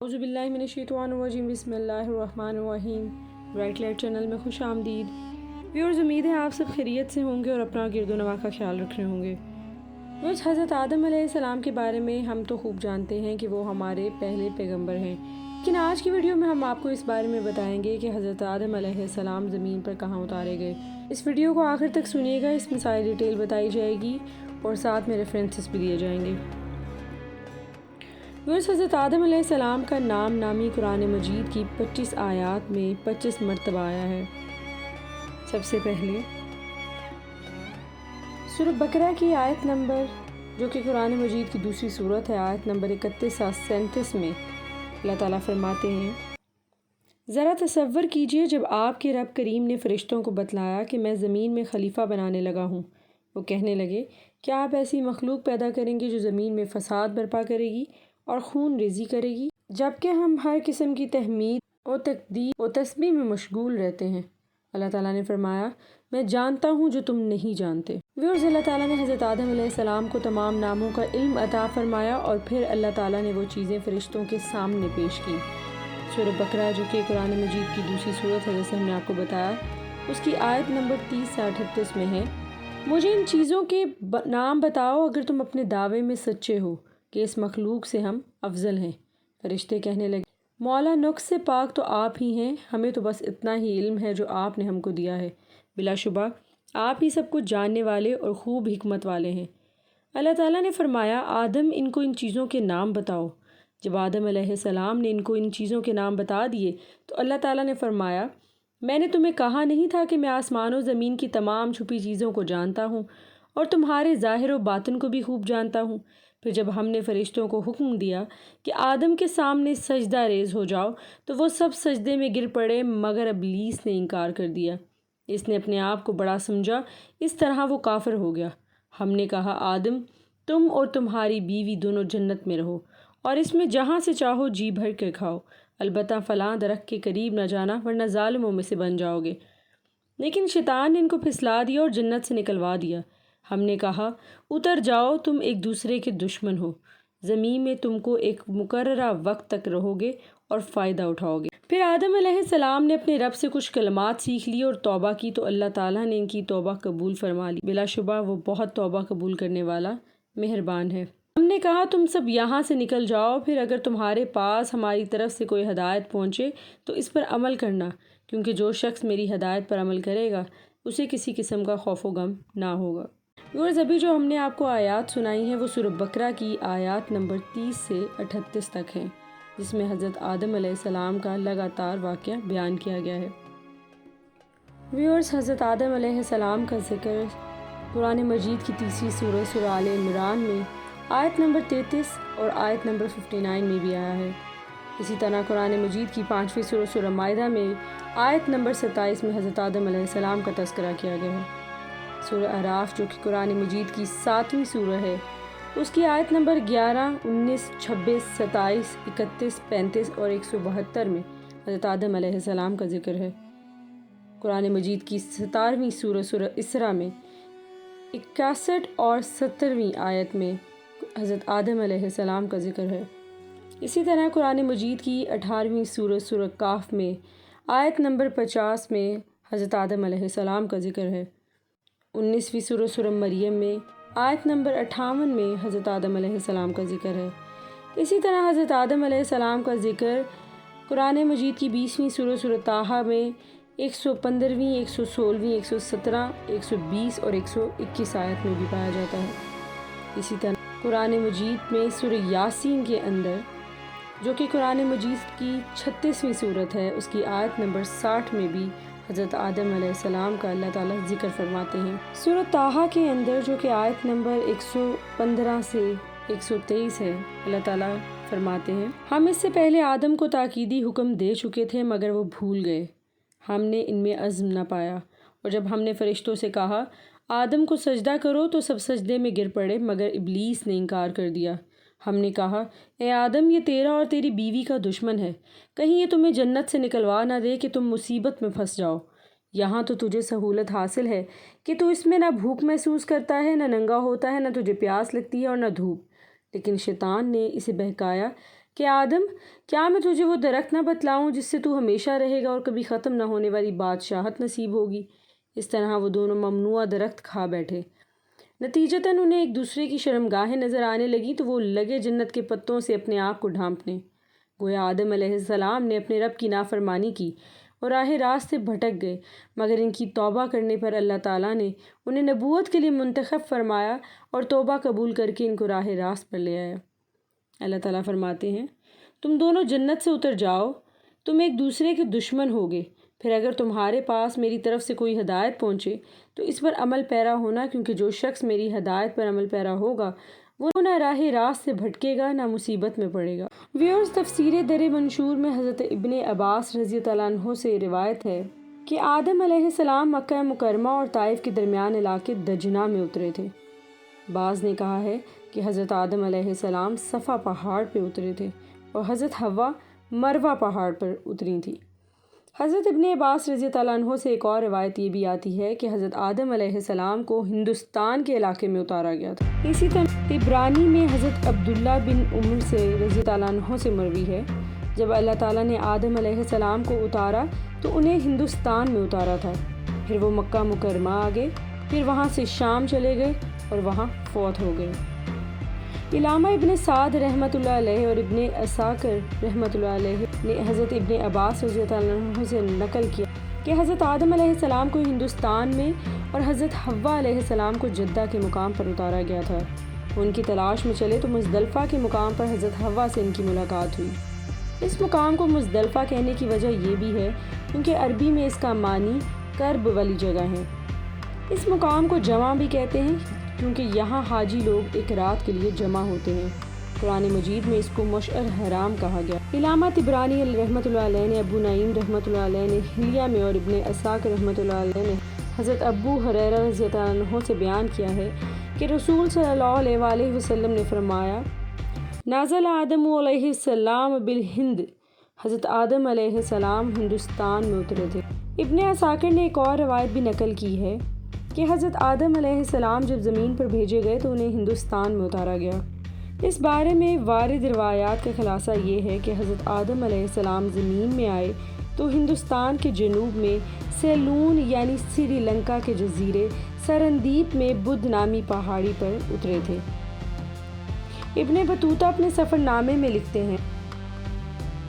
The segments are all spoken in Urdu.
اعوذ باللہ من الشیطان الرجیم، بسم اللہ الرحمن الرحیم۔ برائٹ لائٹ چینل میں خوش آمدید ویورز، امید ہے آپ سب خیریت سے ہوں گے اور اپنا گرد و نواح کا خیال رکھ رہے ہوں گے۔ ویورز، حضرت آدم علیہ السلام کے بارے میں ہم تو خوب جانتے ہیں کہ وہ ہمارے پہلے پیغمبر ہیں، لیکن آج کی ویڈیو میں ہم آپ کو اس بارے میں بتائیں گے کہ حضرت آدم علیہ السلام زمین پر کہاں اتارے گئے۔ اس ویڈیو کو آخر تک سنیے گا، اس میں ساری ڈیٹیل بتائی جائے گی اور ساتھ میں ریفرنسز بھی دیے جائیں گے۔ حضرت آدم علیہ السلام کا نام نامی قرآن مجید کی 25 آیات میں 25 مرتبہ آیا ہے۔ سب سے پہلے سورہ بقرہ کی آیت نمبر، جو کہ قرآن مجید کی دوسری سورت ہے، آیت نمبر 31 سے 37 میں اللہ تعالیٰ فرماتے ہیں: ذرا تصور کیجئے جب آپ کے رب کریم نے فرشتوں کو بتلایا کہ میں زمین میں خلیفہ بنانے لگا ہوں، وہ کہنے لگے کیا آپ ایسی مخلوق پیدا کریں گے جو زمین میں فساد برپا کرے گی اور خون ریزی کرے گی، جبکہ ہم ہر قسم کی تحمید و تقدیس و تسبیح میں مشغول رہتے ہیں۔ اللہ تعالیٰ نے فرمایا میں جانتا ہوں جو تم نہیں جانتے۔ ویورز، اللہ تعالیٰ نے حضرت آدم علیہ السلام کو تمام ناموں کا علم عطا فرمایا اور پھر اللہ تعالیٰ نے وہ چیزیں فرشتوں کے سامنے پیش کی۔ سورہ بقرہ، جو کہ قرآن مجید کی دوسری سورت ہے، جیسے ہم نے آپ کو بتایا، اس کی آیت نمبر 30 سے 38 میں ہے: مجھے ان چیزوں کے نام بتاؤ اگر تم اپنے دعوے میں سچے ہو کہ اس مخلوق سے ہم افضل ہیں۔ فرشتے کہنے لگے مولا، نقص سے پاک تو آپ ہی ہیں، ہمیں تو بس اتنا ہی علم ہے جو آپ نے ہم کو دیا ہے، بلا شبہ آپ ہی سب کچھ جاننے والے اور خوب حکمت والے ہیں۔ اللہ تعالیٰ نے فرمایا آدم، ان کو ان چیزوں کے نام بتاؤ۔ جب آدم علیہ السلام نے ان کو ان چیزوں کے نام بتا دیے تو اللہ تعالیٰ نے فرمایا میں نے تمہیں کہا نہیں تھا کہ میں آسمان و زمین کی تمام چھپی چیزوں کو جانتا ہوں اور تمہارے ظاہر و باطن کو بھی خوب جانتا ہوں۔ پھر جب ہم نے فرشتوں کو حکم دیا کہ آدم کے سامنے سجدہ ریز ہو جاؤ تو وہ سب سجدے میں گر پڑے مگر ابلیس نے انکار کر دیا۔ اس نے اپنے آپ کو بڑا سمجھا، اس طرح وہ کافر ہو گیا۔ ہم نے کہا آدم، تم اور تمہاری بیوی دونوں جنت میں رہو اور اس میں جہاں سے چاہو جی بھر کے کھاؤ، البتہ فلاں درخت کے قریب نہ جانا ورنہ ظالموں میں سے بن جاؤ گے۔ لیکن شیطان نے ان کو پھسلا دیا اور جنت سے نکلوا دیا۔ ہم نے کہا اتر جاؤ، تم ایک دوسرے کے دشمن ہو، زمین میں تم کو ایک مقررہ وقت تک رہو گے اور فائدہ اٹھاؤ گے۔ پھر آدم علیہ السلام نے اپنے رب سے کچھ کلمات سیکھ لی اور توبہ کی تو اللہ تعالیٰ نے ان کی توبہ قبول فرما لی، بلا شبہ وہ بہت توبہ قبول کرنے والا مہربان ہے۔ ہم نے کہا تم سب یہاں سے نکل جاؤ، پھر اگر تمہارے پاس ہماری طرف سے کوئی ہدایت پہنچے تو اس پر عمل کرنا، کیونکہ جو شخص میری ہدایت پر عمل کرے گا اسے کسی قسم کا خوف و غم نہ ہوگا۔ ویورز، ابھی جو ہم نے آپ کو آیات سنائی ہیں وہ سورہ بقرہ کی آیات نمبر 30 سے 38 تک ہیں، جس میں حضرت آدم علیہ السلام کا لگاتار واقعہ بیان کیا گیا ہے۔ ویورز، حضرت آدم علیہ السلام کا ذکر قرآن مجید کی تیسری سورہ سورہ آل عمران میں آیت نمبر 33 اور آیت نمبر 59 میں بھی آیا ہے۔ اسی طرح قرآن مجید کی 5ویں سورہ سورہ مائدہ میں آیت نمبر 27 میں حضرت آدم علیہ السلام کا تذکرہ کیا گیا ہے۔ سورہ اعراف، جو کہ قرآن مجید کی 7ویں سورہ ہے، اس کی آیت نمبر 11، 19، 26، 27، 31، 35 اور 172 میں حضرت آدم علیہ السلام کا ذکر ہے۔ قرآن مجید کی 17ویں سورہ سورہ اسراء میں 61 اور 70ویں آیت میں حضرت آدم علیہ السلام کا ذکر ہے۔ اسی طرح قرآن مجید کی 18ویں سورہ سورہ کاف میں آیت نمبر 50 میں حضرت آدم علیہ السلام کا ذکر ہے۔ 19ویں سورہ سورہ مریم میں آیت نمبر 58 میں حضرت آدم علیہ السلام کا ذکر ہے۔ اسی طرح حضرت آدم علیہ السلام کا ذکر قرآن مجید کی 20ویں سورہ سورہ طٰہٰ میں 115ویں، 116ویں، 117، 120 اور 121 آیت میں بھی پایا جاتا ہے۔ اسی طرح قرآن مجید میں سورہ یاسین کے اندر، جو کہ قرآن مجید کی 36ویں سورت ہے، اس کی آیت نمبر 60 میں بھی حضرت آدم علیہ السلام کا اللہ تعالیٰ ذکر فرماتے ہیں۔ سورہ طٰہٰ کے اندر، جو کہ آیت نمبر 115 سے 123 ہے، اللہ تعالیٰ فرماتے ہیں ہم اس سے پہلے آدم کو تاکیدی حکم دے چکے تھے مگر وہ بھول گئے، ہم نے ان میں عزم نہ پایا، اور جب ہم نے فرشتوں سے کہا آدم کو سجدہ کرو تو سب سجدے میں گر پڑے مگر ابلیس نے انکار کر دیا۔ ہم نے کہا اے آدم، یہ تیرا اور تیری بیوی کا دشمن ہے، کہیں یہ تمہیں جنت سے نکلوا نہ دے کہ تم مصیبت میں پھنس جاؤ۔ یہاں تو تجھے سہولت حاصل ہے کہ تو اس میں نہ بھوک محسوس کرتا ہے، نہ ننگا ہوتا ہے، نہ تجھے پیاس لگتی ہے اور نہ دھوپ، لیکن شیطان نے اسے بہکایا کہ آدم، کیا میں تجھے وہ درخت نہ بتلاؤں جس سے تو ہمیشہ رہے گا اور کبھی ختم نہ ہونے والی بادشاہت نصیب ہوگی؟ اس طرح وہ دونوں ممنوعہ درخت کھا بیٹھے۔ نتیجتاً انہیں ایک دوسرے کی شرمگاہیں نظر آنے لگیں تو وہ لگے جنت کے پتوں سے اپنے آپ کو ڈھانپنے۔ گویا آدم علیہ السلام نے اپنے رب کی نافرمانی کی اور راہ راست سے بھٹک گئے، مگر ان کی توبہ کرنے پر اللہ تعالیٰ نے انہیں نبوت کے لیے منتخب فرمایا اور توبہ قبول کر کے ان کو راہ راست پر لے آیا۔ اللہ تعالیٰ فرماتے ہیں، تم دونوں جنت سے اتر جاؤ، تم ایک دوسرے کے دشمن ہوگے، پھر اگر تمہارے پاس میری طرف سے کوئی ہدایت پہنچے تو اس پر عمل پیرا ہونا، کیونکہ جو شخص میری ہدایت پر عمل پیرا ہوگا وہ نہ راہ راست سے بھٹکے گا نہ مصیبت میں پڑے گا۔ ویورز، تفسیر در منشور میں حضرت ابن عباس رضی اللہ عنہ سے روایت ہے کہ آدم علیہ السلام مکہ مکرمہ اور طائف کے درمیان علاقے دجنہ میں اترے تھے۔ بعض نے کہا ہے کہ حضرت آدم علیہ السلام صفا پہاڑ پہ اترے تھے اور حضرت حوا مروہ پہاڑ پر اتری تھی۔ حضرت ابن عباس رضی اللہ عنہ سے ایک اور روایت یہ بھی آتی ہے کہ حضرت آدم علیہ السلام کو ہندوستان کے علاقے میں اتارا گیا تھا۔ اسی طرح عبرانی میں حضرت عبداللہ بن عمر سے رضی اللہ عنہ سے مروی ہے، جب اللہ تعالیٰ نے آدم علیہ السلام کو اتارا تو انہیں ہندوستان میں اتارا تھا، پھر وہ مکہ مکرمہ آ گئے، پھر وہاں سے شام چلے گئے اور وہاں فوت ہو گئے۔ علامہ ابن سعد رحمۃ اللہ علیہ اور ابن عساکر رحمۃ اللہ علیہ نے حضرت ابن عباس رضی اللہ عنہ سے نقل کیا کہ حضرت آدم علیہ السلام کو ہندوستان میں اور حضرت حوا علیہ السلام کو جدہ کے مقام پر اتارا گیا تھا۔ ان کی تلاش میں چلے تو مزدلفہ کے مقام پر حضرت حوا سے ان کی ملاقات ہوئی۔ اس مقام کو مزدلفہ کہنے کی وجہ یہ بھی ہے کیونکہ عربی میں اس کا معنی کرب والی جگہ ہے۔ اس مقام کو جمع بھی کہتے ہیں کیونکہ یہاں حاجی لوگ ایک رات کے لیے جمع ہوتے ہیں۔ قرآن مجید میں اس کو مشعر حرام کہا گیا۔ علامہ طبرانی رحمۃ اللہ علیہ نے، ابو نعیم رحمۃ اللہ علیہ نے حلیہ میں اور ابن عساکر رحمۃ اللہ علیہ نے حضرت ابو ہریرہ رضی اللہ عنہ سے بیان کیا ہے کہ رسول صلی اللہ علیہ وآلہ وسلم نے فرمایا، نازل آدم علیہ السلام بالہند، حضرت آدم علیہ السلام ہندوستان میں اترے تھے۔ ابن عساکر نے ایک اور روایت بھی نقل کی ہے کہ حضرت آدم علیہ السلام جب زمین پر بھیجے گئے تو انہیں ہندوستان میں اتارا گیا۔ اس بارے میں وارد روایات کا خلاصہ یہ ہے کہ حضرت آدم علیہ السلام زمین میں آئے تو ہندوستان کے جنوب میں سیلون یعنی سری لنکا کے جزیرے سرندیپ میں بدھ نامی پہاڑی پر اترے تھے۔ ابن بطوطہ اپنے سفر نامے میں لکھتے ہیں،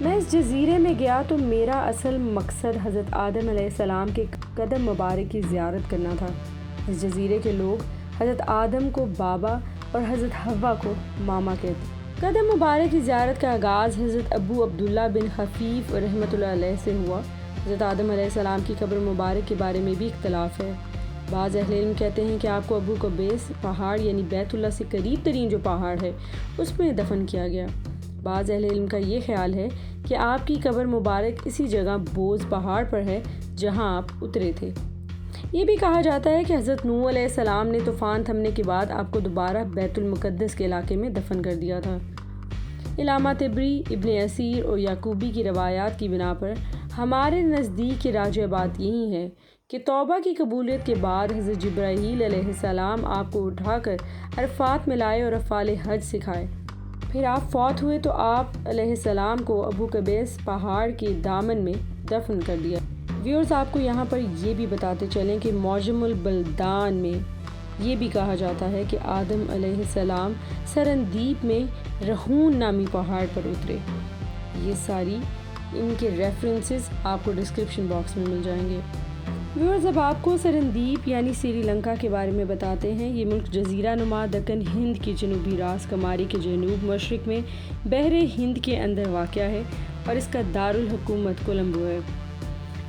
میں اس جزیرے میں گیا تو میرا اصل مقصد حضرت آدم علیہ السلام کے قدم مبارک کی زیارت کرنا تھا۔ اس جزیرے کے لوگ حضرت آدم کو بابا اور حضرت حوا کو ماما کہتے۔ قدم مبارک کی زیارت کا آغاز حضرت ابو عبداللہ بن خفیف رحمۃ اللہ علیہ سے ہوا۔ حضرت آدم علیہ السلام کی قبر مبارک کے بارے میں بھی اختلاف ہے۔ بعض اہل علم کہتے ہیں کہ آپ کو ابو قبیس پہاڑ یعنی بیت اللہ سے قریب ترین جو پہاڑ ہے اس میں دفن کیا گیا۔ بعض اہل علم کا یہ خیال ہے کہ آپ کی قبر مبارک اسی جگہ بوز پہاڑ پر ہے جہاں آپ اترے تھے۔ یہ بھی کہا جاتا ہے کہ حضرت نوح علیہ السلام نے طوفان تھمنے کے بعد آپ کو دوبارہ بیت المقدس کے علاقے میں دفن کر دیا تھا۔ علامہ طبری، ابن اسیر اور یعقوبی کی روایات کی بنا پر ہمارے نزدیک کی راجح بات یہی ہے کہ توبہ کی قبولیت کے بعد حضرت جبرائیل علیہ السلام آپ کو اٹھا کر عرفات میں لائے اور افعال حج سکھائے۔ پھر آپ فوت ہوئے تو آپ علیہ السلام کو ابو قبیس پہاڑ کے دامن میں دفن کر دیا۔ ویورز، آپ کو یہاں پر یہ بھی بتاتے چلیں کہ معجم البلدان میں یہ بھی کہا جاتا ہے کہ آدم علیہ السلام سرندیپ میں رہون نامی پہاڑ پر اترے۔ یہ ساری ان کے ریفرنسز آپ کو ڈسکرپشن باکس میں مل جائیں گے۔ ویورز، اب آپ کو سرندیپ یعنی سری لنکا کے بارے میں بتاتے ہیں۔ یہ ملک جزیرہ نما دکن ہند کی جنوبی راس کماری کے جنوب مشرق میں بحر ہند کے اندر واقع ہے اور اس کا دارالحکومت کولمبو ہے۔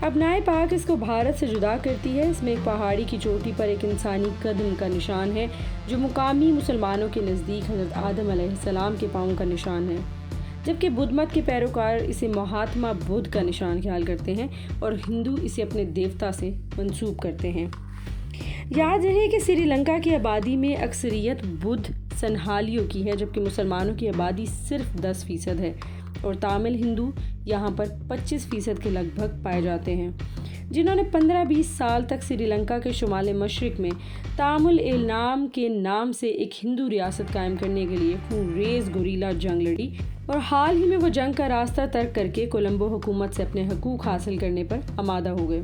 ابنائے پاک اس کو بھارت سے جدا کرتی ہے۔ اس میں ایک پہاڑی کی چوٹی پر ایک انسانی قدم کا نشان ہے جو مقامی مسلمانوں کے نزدیک حضرت آدم علیہ السلام کے پاؤں کا نشان ہے، جبکہ بدھ مت کے پیروکار اسے مہاتما بدھ کا نشان خیال کرتے ہیں اور ہندو اسے اپنے دیوتا سے منسوب کرتے ہیں۔ یاد رہے کہ سری لنکا کی آبادی میں اکثریت بدھ سنہالیوں کی ہے، جبکہ مسلمانوں کی آبادی صرف 10% ہے اور تامل ہندو یہاں پر 25% کے لگ بھگ پائے جاتے ہیں، جنہوں نے 15-20 سال تک سری لنکا کے شمال مشرق میں تامل ایلنام کے نام سے ایک ہندو ریاست قائم کرنے کے لیے خونریز گوریلا جنگ لڑی اور حال ہی میں وہ جنگ کا راستہ ترک کر کے کولمبو حکومت سے اپنے حقوق حاصل کرنے پر آمادہ ہو گئے۔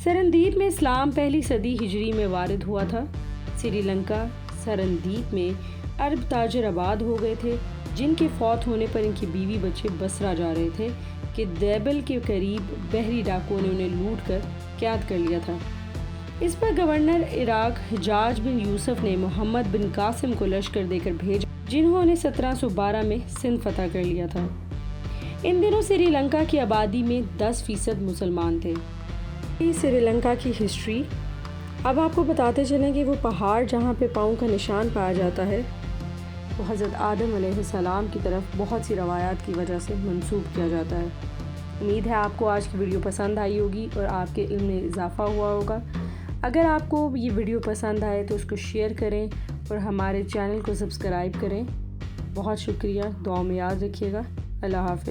سرندیپ میں اسلام پہلی صدی ہجری میں وارد ہوا تھا۔ سری لنکا سرندیپ میں عرب تاجر آباد ہو گئے تھے، جن کے فوت ہونے پر ان کی بیوی بچے بصرہ جا رہے تھے کہ دیبل کے قریب بحری ڈاکوؤں نے انہیں لوٹ کر قید کر لیا تھا۔ اس پر گورنر عراق حجاج بن یوسف نے محمد بن قاسم کو لشکر دے کر بھیجا، جنہوں نے 1712 میں سندھ فتح کر لیا تھا۔ ان دنوں سری لنکا کی آبادی میں 10% مسلمان تھے۔ سری لنکا کی ہسٹری۔ اب آپ کو بتاتے چلیں کہ وہ پہاڑ جہاں پہ پاؤں کا نشان پایا جاتا ہے وہ حضرت آدم علیہ السلام کی طرف بہت سی روایات کی وجہ سے منسوب کیا جاتا ہے۔ امید ہے آپ کو آج کی ویڈیو پسند آئی ہوگی اور آپ کے علم میں اضافہ ہوا ہوگا۔ اگر آپ کو یہ ویڈیو پسند آئے تو اس کو شیئر کریں اور ہمارے چینل کو سبسکرائب کریں۔ بہت شکریہ، دعاؤں میں یاد رکھیے گا۔ اللہ حافظ۔